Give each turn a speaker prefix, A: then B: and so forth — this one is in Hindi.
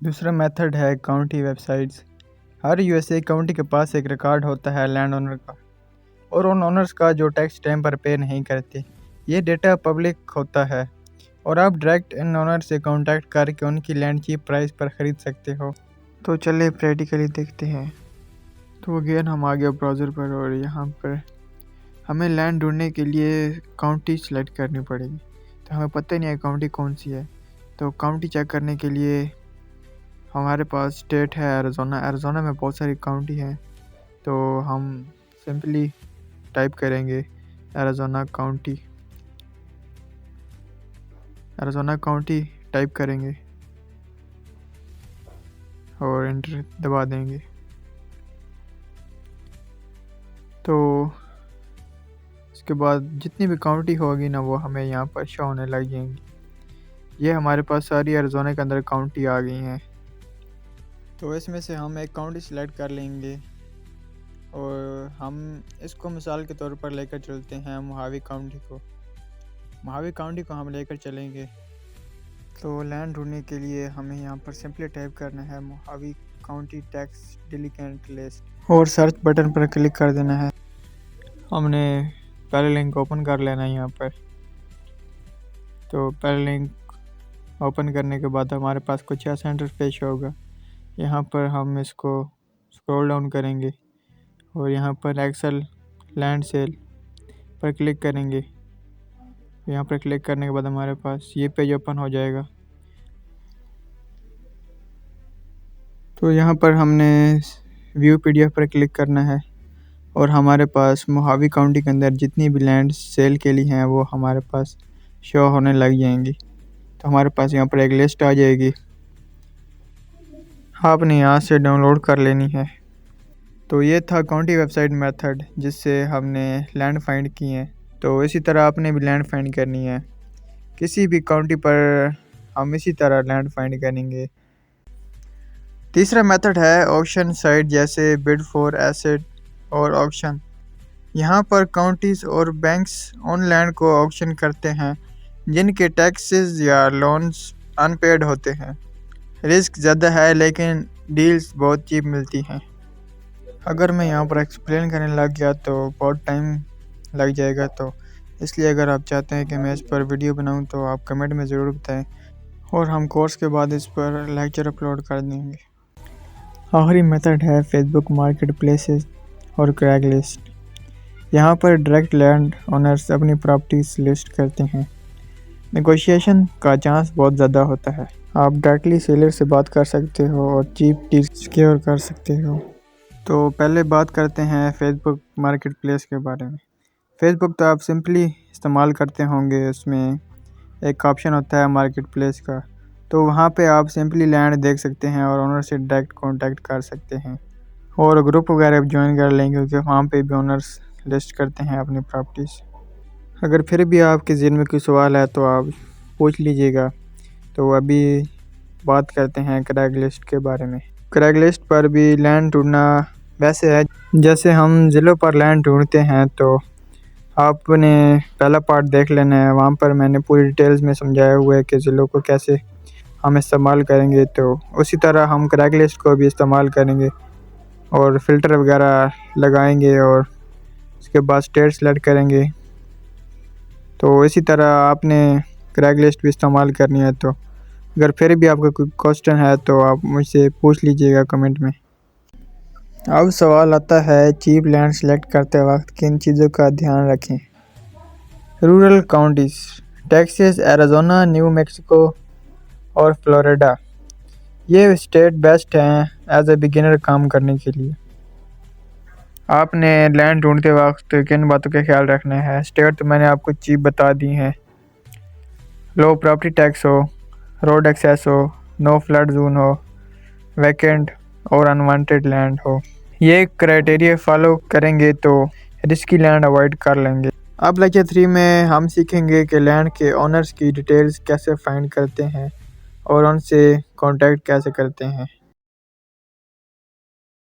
A: दूसरा मेथड है काउंटी वेबसाइट्स। हर यूएसए काउंटी के पास एक रिकॉर्ड होता है लैंड ओनर का और उन ओनर्स का जो टैक्स टाइम पर पे नहीं करते। ये डेटा पब्लिक होता है और आप डायरेक्ट इन ओनर से कांटेक्ट करके उनकी लैंड चीप प्राइस पर ख़रीद सकते हो। तो चलिए प्रैक्टिकली देखते हैं। तो अगेन हम आ गए ब्राउज़र पर और यहाँ पर हमें लैंड ढूंढने के लिए काउंटी सेलेक्ट करनी पड़ेगी। तो हमें पता ही नहीं है काउंटी कौन सी है। तो काउंटी चेक करने के लिए हमारे पास स्टेट है एरिज़ोना में बहुत सारी काउंटी हैं। तो हम सिंपली टाइप करेंगे एरिज़ोना काउंटी टाइप करेंगे और एंटर दबा देंगे। तो इसके बाद जितनी भी काउंटी होगी ना वो हमें यहाँ पर शो होने लग जाएंगी। ये हमारे पास सारी एरिज़ोना के अंदर काउंटी आ गई हैं। तो इसमें से हम एक काउंटी सिलेक्ट कर लेंगे और हम इसको मिसाल के तौर पर लेकर चलते हैं मोहावी काउंटी को हम लेकर चलेंगे। तो लैंड ढूंढने के लिए हमें यहाँ पर सिंपली टाइप करना है मोहावी काउंटी टैक्स डिलिकेंट लिस्ट और सर्च बटन पर क्लिक कर देना है। हमने पहले लिंक ओपन कर लेना है यहाँ पर। तो पहले लिंक ओपन करने के बाद हमारे पास कुछ ऐसा इंटरफेस होगा। यहाँ पर हम इसको स्क्रॉल डाउन करेंगे और यहाँ पर एक्सेल लैंड सेल पर क्लिक करेंगे। यहाँ पर क्लिक करने के बाद हमारे पास ये पेज ओपन हो जाएगा। तो यहाँ पर हमने व्यू पीडीएफ पर क्लिक करना है और हमारे पास मोहावी काउंटी के अंदर जितनी भी लैंड सेल के लिए हैं वो हमारे पास शो होने लग जाएंगी। तो हमारे पास यहाँ पर एक लिस्ट आ जाएगी, आपने यहाँ से डाउनलोड कर लेनी है। तो ये था काउंटी वेबसाइट मेथड जिससे हमने लैंड फाइंड की है। तो इसी तरह आपने भी लैंड फाइंड करनी है किसी भी काउंटी पर, हम इसी तरह लैंड फाइंड करेंगे। तीसरा मेथड है ऑक्शन साइट जैसे बिड फॉर एसेट और ऑक्शन। यहाँ पर काउंटीज़ और बैंक्स उन लैंड को ऑक्शन करते हैं जिनके टैक्सेस या लोन्स अनपेड होते हैं। रिस्क ज़्यादा है लेकिन डील्स बहुत चीप मिलती हैं। अगर मैं यहाँ पर एक्सप्लेन करने लग गया तो बहुत टाइम लग जाएगा, तो इसलिए अगर आप चाहते हैं कि मैं इस पर वीडियो बनाऊँ तो आप कमेंट में ज़रूर बताएं और हम कोर्स के बाद इस पर लेक्चर अपलोड कर देंगे। आखिरी मेथड है फेसबुक मार्केट प्लेसेस और क्रैगलिस्ट। यहाँ पर डायरेक्ट लैंड ओनर्स अपनी प्रॉपर्टीज लिस्ट करते हैं। नेगोशिएशन का चांस बहुत ज़्यादा होता है। आप डायरेक्टली सेलर से बात कर सकते हो और चीप डील सिक्योर कर सकते हो। तो पहले बात करते हैं फेसबुक मार्केट प्लेस के बारे में। फेसबुक तो आप सिंपली इस्तेमाल करते होंगे, उसमें एक ऑप्शन होता है मार्केट प्लेस का। तो वहाँ पे आप सिंपली लैंड देख सकते हैं और ओनर से डायरेक्ट कांटेक्ट कर सकते हैं और ग्रुप वगैरह भी ज्वाइन कर लेंगे क्योंकि वहाँ पे भी ओनर्स लिस्ट करते हैं अपनी प्रॉपर्टीज़। अगर फिर भी आपके ज़हन में कोई सवाल है तो आप पूछ लीजिएगा। तो अभी बात करते हैं क्रैगलिस्ट के बारे में। क्रैगलिस्ट पर भी लैंड ढूंढना वैसे है जैसे हम ज़िलों पर लैंड ढूंढते हैं। तो आपने पहला पार्ट देख लेना है, वहाँ पर मैंने पूरी डिटेल्स में समझाया हुआ है कि ज़िलों को कैसे हम इस्तेमाल करेंगे। तो उसी तरह हम क्रैगलिस्ट को भी इस्तेमाल करेंगे और फ़िल्टर वगैरह लगाएंगे और उसके बाद स्टेट सेलेक्ट करेंगे। तो इसी तरह आपने क्रैगलिस्ट भी इस्तेमाल करनी है। तो अगर फिर भी आपका कोई क्वेश्चन है तो आप मुझसे पूछ लीजिएगा कमेंट में। अब सवाल आता है चीप लैंड सेलेक्ट करते वक्त किन चीज़ों का ध्यान रखें। Rural counties Texas, Arizona, New Mexico और फ्लोरिडा, ये स्टेट बेस्ट हैं एज ए बिगिनर काम करने के लिए। आपने लैंड ढूंढते वक्त किन बातों का ख्याल रखना है। स्टेट तो मैंने आपको चीप बता दी हैं, लो प्रॉपर्टी टैक्स हो, रोड एक्सेस हो, नो फ्लड जोन हो, वैकेंट और अनवांटेड लैंड हो। ये क्राइटेरिया फॉलो करेंगे तो रिस्की लैंड अवॉइड कर लेंगे। अब लेक्चर 3 में हम सीखेंगे कि लैंड के ओनर्स की डिटेल्स कैसे फाइंड करते हैं और उनसे कांटेक्ट कैसे करते हैं।